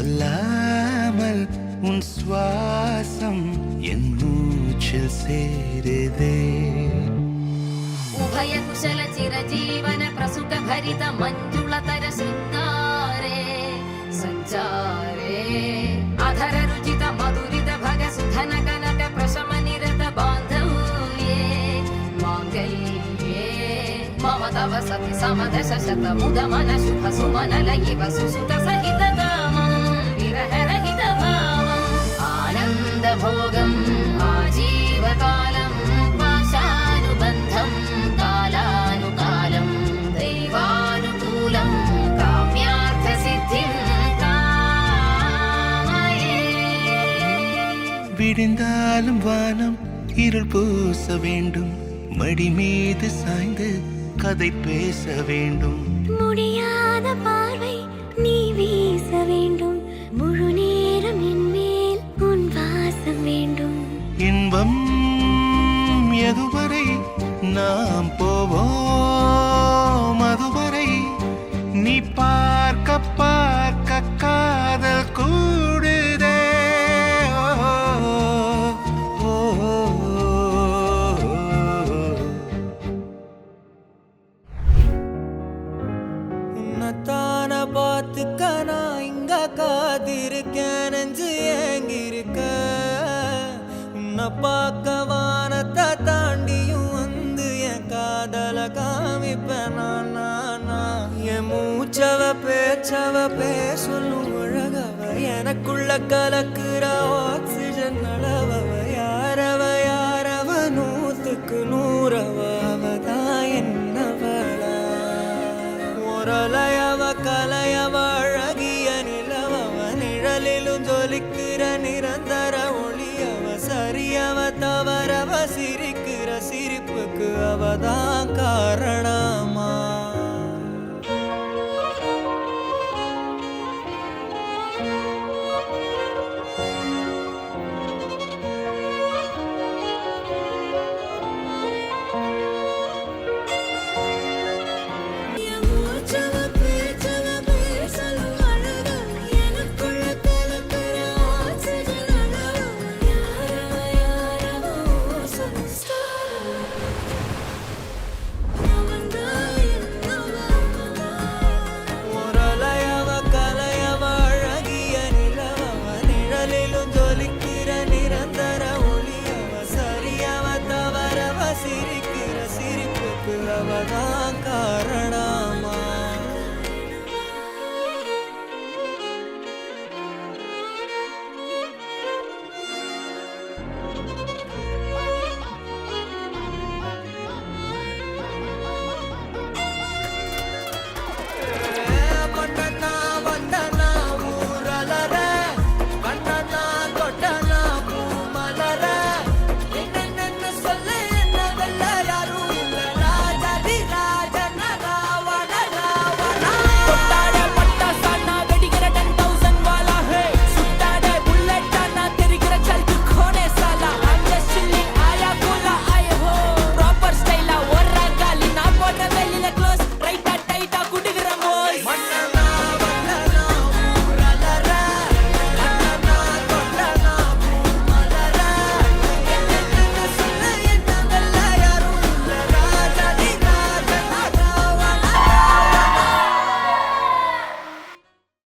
சொல்லாமல் உன் சுவாசம் என் மூச்சில் சேருதே. उभय कुशल चिरजीवन प्रसुख भरित मञ्जुलतर शृङ्गारे सञ्चारे अधर रुचित मधुरित भग सुधन कनक प्रशम निरत बान्धव्ये माङ्गल्ये मम तव सति समदश शत मुद मन शुभ सुमन लयिव सुसुत सहित कामं विरह रहित भावम् आनन्द भोगम् आजीवकालं पाशानुबन्धम् कालानुकालं दैवानुकूलं काम्यार्थसिद्धिं कामये. விடிந்தாலும் வானம் இருள் பூச வேண்டும், மடி மீது சாய்ந்து கதை பேச வேண்டும். முடியாத பார்வை நீ வீச வேண்டும், முழு நேரம் என் மேல் உன் வாசம் வேண்டும். இன்பம் எதுவரை நாம் போவோம், அதுவரை நீ பார்க்க பார்க்க காதல் கூடுதே. ஓ, ஓ, உன்னத்தான பார்த்துக்க நான் இங்க காத்திருக்கேன், நெஞ்சு ஏங்கிருக்க. உன்னை பார்க்க வானத்தை தாண்டியும் வந்து என் காதல காமிப்பேன் நான். என் மூச்சவ பேச்சவ பேசலும் அழகவ, எனக்குள்ள கலக்குற ஆக்சிஜன் அளவவ. யாரவ யாரவ நூத்துக்கு நூறவ, அவதான் என்னவள. ஒரலையவ கலையவ அழகிய நிலவவ, நிழலிலும் ஜொலிக்கிற நிரந்தர ஒளியவ. சரியவ தவறவ சிரிக்கிற சிரிப்புக்கு அவதான் காரணமா.